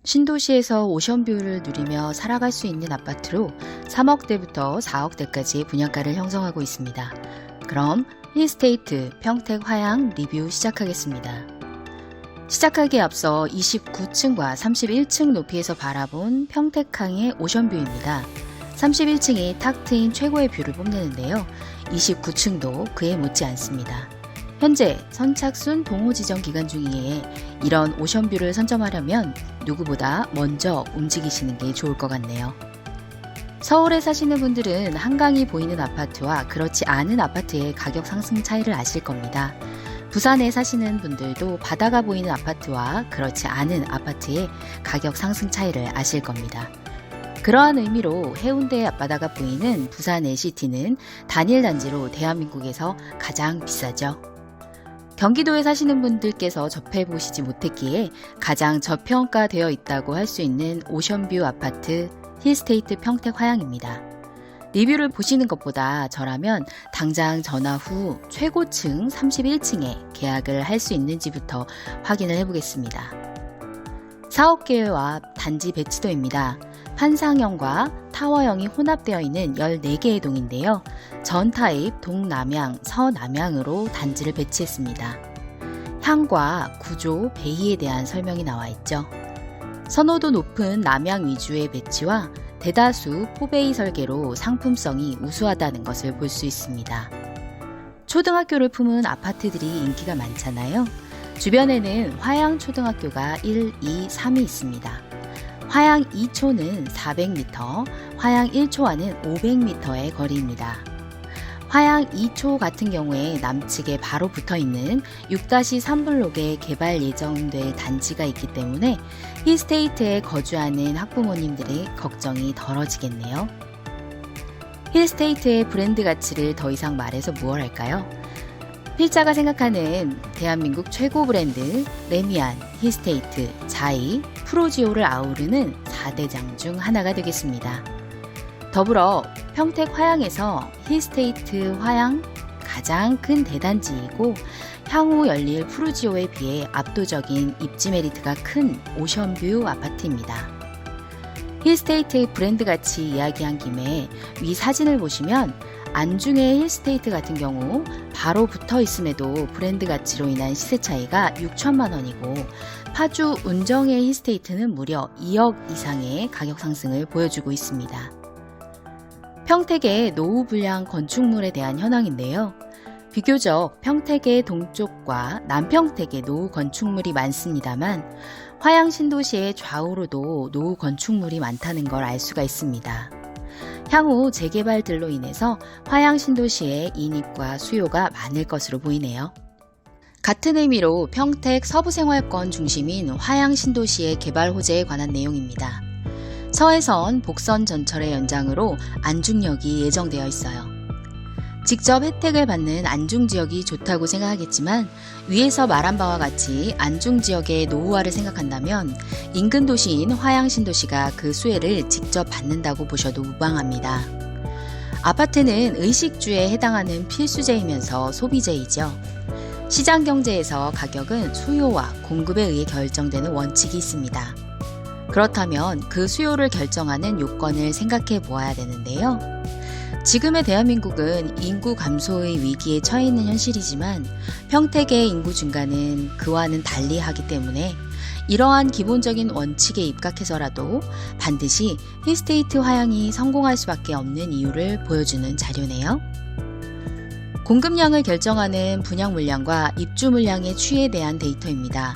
신도시에서 오션뷰를 누리며 살아갈 수 있는 아파트로 3억대부터 4억대까지의 분양가를 형성하고 있습니다. 그럼 힐스테이트 평택 화양 리뷰 시작하겠습니다. 시작하기에 앞서 29층과 31층 높이에서 바라본 평택항의 오션뷰입니다. 31층이 탁 트인 최고의 뷰를 뽐내는데요. 29층도 그에 못지 않습니다. 현재 선착순 동호 지정 기간 중이에 이런 오션뷰를 선점하려면 누구보다 먼저 움직이시는 게 좋을 것 같네요. 서울에 사시는 분들은 한강이 보이는 아파트와 그렇지 않은 아파트의 가격 상승 차이를 아실 겁니다. 부산에 사시는 분들도 바다가 보이는 아파트와 그렇지 않은 아파트의 가격 상승 차이를 아실 겁니다. 그러한 의미로 해운대의 앞바다가 보이는 부산 LCT는 단일 단지로 대한민국에서 가장 비싸죠. 경기도에 사시는 분들께서 접해보시지 못했기에 가장 저평가되어 있다고 할 수 있는 오션뷰 아파트 힐스테이트 평택 화양입니다. 리뷰를 보시는 것보다 저라면 당장 전화 후 최고층 31층에 계약을 할 수 있는지부터 확인을 해보겠습니다. 사업계획와 단지 배치도입니다. 판상형과 타워형이 혼합되어 있는 14개의 동인데요. 전 타입 동남향, 서남향으로 단지를 배치했습니다. 향과 구조, 베이에 대한 설명이 나와 있죠. 선호도 높은 남향 위주의 배치와 대다수 포베이 설계로 상품성이 우수하다는 것을 볼 수 있습니다. 초등학교를 품은 아파트들이 인기가 많잖아요. 주변에는 화양 초등학교가 1, 2, 3이 있습니다. 화양 2초는 400m, 화양 1초와는 500m의 거리입니다. 화양 2초 같은 경우에 남측에 바로 붙어있는 6-3블록에 개발 예정될 단지가 있기 때문에 힐스테이트에 거주하는 학부모님들의 걱정이 덜어지겠네요. 힐스테이트의 브랜드 가치를 더 이상 말해서 무얼 할까요? 필자가 생각하는 대한민국 최고 브랜드 레미안, 힐스테이트, 자이, 프로지오를 아우르는 4대장 중 하나가 되겠습니다. 더불어 평택 화양에서 힐스테이트 화양 가장 큰 대단지이고 향후 열릴 프루지오에 비해 압도적인 입지 메리트가 큰 오션뷰 아파트입니다. 힐스테이트의 브랜드 가치 이야기한 김에 위 사진을 보시면 안중의 힐스테이트 같은 경우 바로 붙어 있음에도 브랜드 가치로 인한 시세 차이가 6천만 원이고 파주 운정의 힐스테이트는 무려 2억 이상의 가격 상승을 보여주고 있습니다. 평택의 노후 불량 건축물에 대한 현황인데요. 비교적 평택의 동쪽과 남평택의 노후 건축물이 많습니다만 화양 신도시의 좌우로도 노후 건축물이 많다는 걸 알 수가 있습니다. 향후 재개발들로 인해서 화양 신도시의 인입과 수요가 많을 것으로 보이네요. 같은 의미로 평택 서부생활권 중심인 화양 신도시의 개발 호재에 관한 내용입니다. 서해선 복선 전철의 연장으로 안중역이 예정되어 있어요. 직접 혜택을 받는 안중지역이 좋다고 생각하겠지만 위에서 말한 바와 같이 안중지역의 노후화를 생각한다면 인근 도시인 화양신도시가 그 수혜를 직접 받는다고 보셔도 무방합니다. 아파트는 의식주에 해당하는 필수재이면서 소비재이죠. 시장경제에서 가격은 수요와 공급에 의해 결정되는 원칙이 있습니다. 그렇다면 그 수요를 결정하는 요건을 생각해 보아야 되는데요. 지금의 대한민국은 인구 감소의 위기에 처해 있는 현실이지만 평택의 인구 증가는 그와는 달리 하기 때문에 이러한 기본적인 원칙에 입각해서라도 반드시 힐스테이트 화양이 성공할 수밖에 없는 이유를 보여주는 자료네요. 공급량을 결정하는 분양 물량과 입주 물량의 추이에 대한 데이터입니다.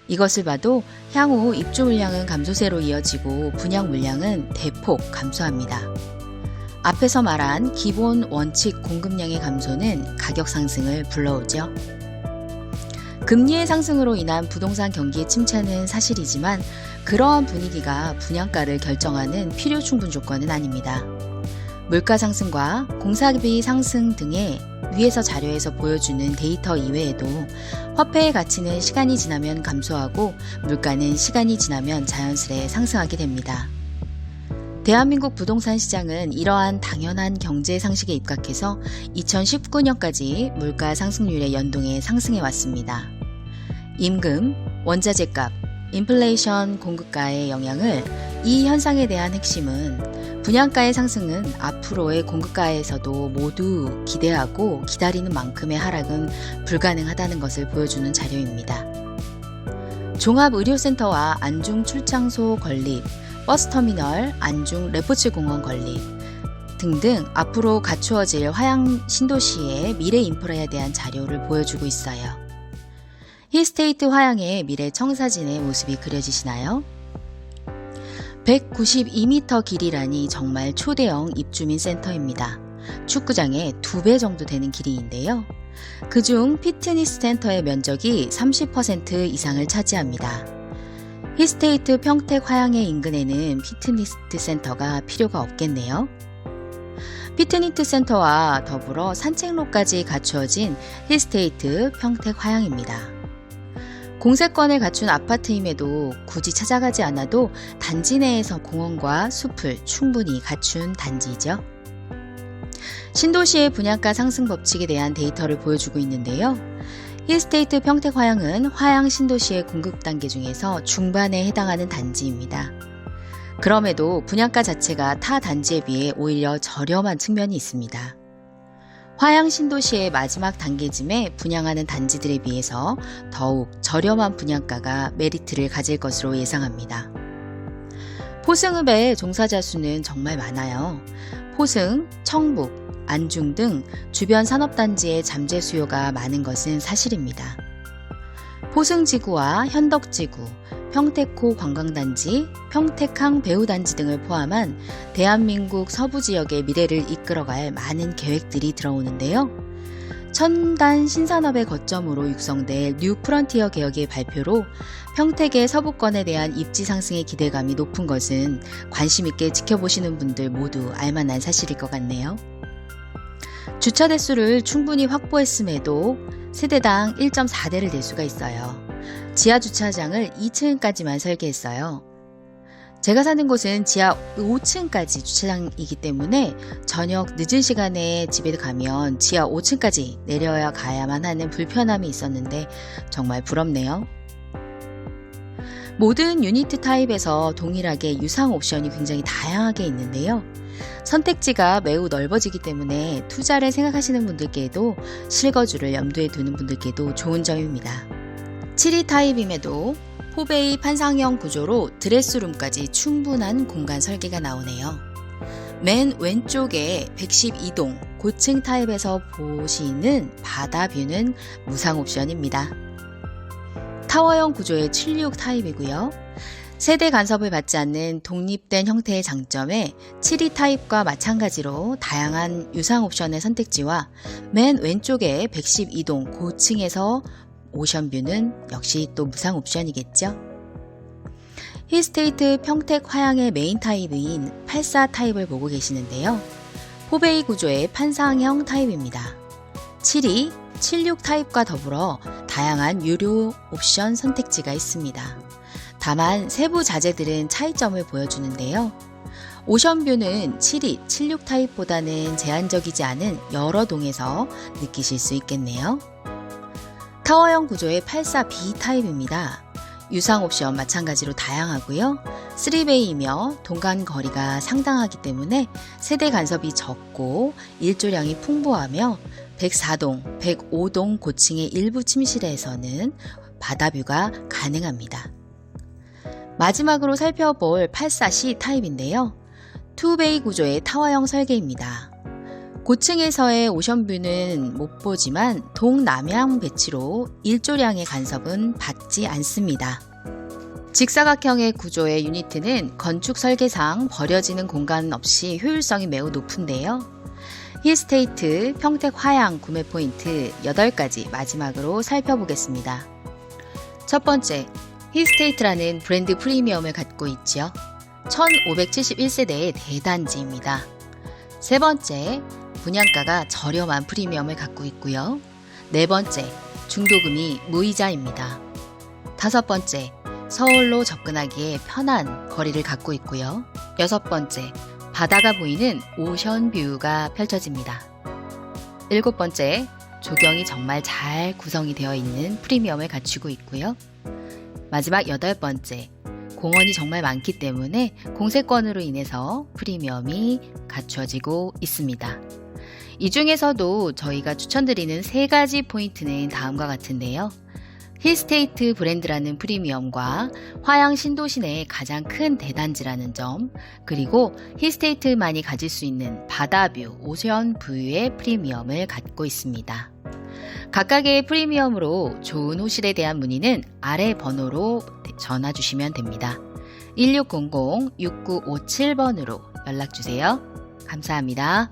이것을 봐도 향후 입주 물량은 감소세로 이어지고 분양 물량은 대폭 감소합니다. 앞에서 말한 기본 원칙 공급량의 감소는 가격 상승을 불러오죠. 금리의 상승으로 인한 부동산 경기의 침체는 사실이지만 그러한 분위기가 분양가를 결정하는 필요 충분 조건은 아닙니다. 물가 상승과 공사비 상승 등의 위에서 자료에서 보여주는 데이터 이외에도 화폐의 가치는 시간이 지나면 감소하고 물가는 시간이 지나면 자연스레 상승하게 됩니다. 대한민국 부동산 시장은 이러한 당연한 경제 상식에 입각해서 2019년까지 물가 상승률의 연동에 상승해 왔습니다. 임금, 원자재값, 인플레이션 공급가의 영향을 이 현상에 대한 핵심은 분양가의 상승은 앞으로의 공급가에서도 모두 기대하고 기다리는 만큼의 하락은 불가능하다는 것을 보여주는 자료입니다. 종합의료센터와 안중 출장소 건립, 버스터미널, 안중 레포츠공원 건립 등등 앞으로 갖추어질 화양 신도시의 미래 인프라에 대한 자료를 보여주고 있어요. 힐스테이트 화양의 미래 청사진의 모습이 그려지시나요? 192m 길이라니 정말 초대형 입주민 센터입니다. 축구장의 2배 정도 되는 길이인데요. 그중 피트니스 센터의 면적이 30% 이상을 차지합니다. 힐스테이트 평택 화양의 인근에는 피트니스 센터가 필요가 없겠네요. 피트니스 센터와 더불어 산책로까지 갖추어진 힐스테이트 평택 화양입니다. 공세권을 갖춘 아파트임에도 굳이 찾아가지 않아도 단지 내에서 공원과 숲을 충분히 갖춘 단지이죠. 신도시의 분양가 상승 법칙에 대한 데이터를 보여주고 있는데요. 힐스테이트 평택 화양은 화양 신도시의 공급 단계 중에서 중반에 해당하는 단지입니다. 그럼에도 분양가 자체가 타 단지에 비해 오히려 저렴한 측면이 있습니다. 화양 신도시의 마지막 단계쯤에 분양하는 단지들에 비해서 더욱 저렴한 분양가가 메리트를 가질 것으로 예상합니다. 포승읍의 종사자 수는 정말 많아요. 포승, 청북, 안중 등 주변 산업단지의 잠재 수요가 많은 것은 사실입니다. 포승지구와 현덕지구, 평택호 관광단지, 평택항 배후단지 등을 포함한 대한민국 서부지역의 미래를 이끌어갈 많은 계획들이 들어오는데요. 첨단 신산업의 거점으로 육성될 뉴 프런티어 개혁의 발표로 평택의 서부권에 대한 입지 상승의 기대감이 높은 것은 관심 있게 지켜보시는 분들 모두 알만한 사실일 것 같네요. 주차 대수를 충분히 확보했음에도 세대당 1.4대를 낼 수가 있어요. 지하 주차장을 2층까지만 설계했어요. 제가 사는 곳은 지하 5층까지 주차장이기 때문에 저녁 늦은 시간에 집에 가면 지하 5층까지 내려야 가야만 하는 불편함이 있었는데 정말 부럽네요. 모든 유니트 타입에서 동일하게 유상 옵션이 굉장히 다양하게 있는데요. 선택지가 매우 넓어지기 때문에 투자를 생각하시는 분들께도 실거주를 염두에 두는 분들께도 좋은 점입니다. 7위 타입임에도 포베이 판상형 구조로 드레스룸까지 충분한 공간 설계가 나오네요. 맨 왼쪽에 112동 고층 타입에서 보시는 바다 뷰는 무상 옵션입니다. 타워형 구조의 76 타입이고요. 세대 간섭을 받지 않는 독립된 형태의 장점에 7위 타입과 마찬가지로 다양한 유상 옵션의 선택지와 맨 왼쪽에 112동 고층에서 오션뷰는 역시 또 무상 옵션이겠죠. 힐스테이트 평택 화양의 메인 타입인 84 타입을 보고 계시는데요. 포베이 구조의 판상형 타입입니다. 7위, 76 타입과 더불어 다양한 유료 옵션 선택지가 있습니다. 다만 세부 자재들은 차이점을 보여주는데요. 오션뷰는 7위, 76 타입보다는 제한적이지 않은 여러 동에서 느끼실 수 있겠네요. 타워형 구조의 84B 타입입니다. 유상 옵션 마찬가지로 다양하고요. 3베이이며 동간 거리가 상당하기 때문에 세대 간섭이 적고 일조량이 풍부하며 104동, 105동 고층의 일부 침실에서는 바다뷰가 가능합니다. 마지막으로 살펴볼 84C 타입인데요. 2베이 구조의 타워형 설계입니다. 고층에서의 오션뷰는 못 보지만 동남향 배치로 일조량의 간섭은 받지 않습니다. 직사각형의 구조의 유니트는 건축 설계상 버려지는 공간 없이 효율성이 매우 높은데요. 힐스테이트 평택 화양 구매 포인트 8가지 마지막으로 살펴보겠습니다. 첫 번째, 힐스테이트라는 브랜드 프리미엄을 갖고 있죠. 1571세대의 대단지입니다. 세 번째, 분양가가 저렴한 프리미엄을 갖고 있고요. 네 번째, 중도금이 무이자입니다. 다섯 번째, 서울로 접근하기에 편한 거리를 갖고 있고요. 여섯 번째, 바다가 보이는 오션뷰가 펼쳐집니다. 일곱 번째, 조경이 정말 잘 구성이 되어 있는 프리미엄을 갖추고 있고요. 마지막 8번째, 공원이 정말 많기 때문에 공세권으로 인해서 프리미엄이 갖춰지고 있습니다. 이 중에서도 저희가 추천드리는 3가지 포인트는 다음과 같은데요. 힐스테이트 브랜드라는 프리미엄과 화양 신도시내의 가장 큰 대단지라는 점, 그리고 힐스테이트만이 가질 수 있는 바다뷰, 오션 뷰의 프리미엄을 갖고 있습니다. 각각의 프리미엄으로 좋은 호실에 대한 문의는 아래 번호로 전화 주시면 됩니다. 1600-6957번으로 연락 주세요. 감사합니다.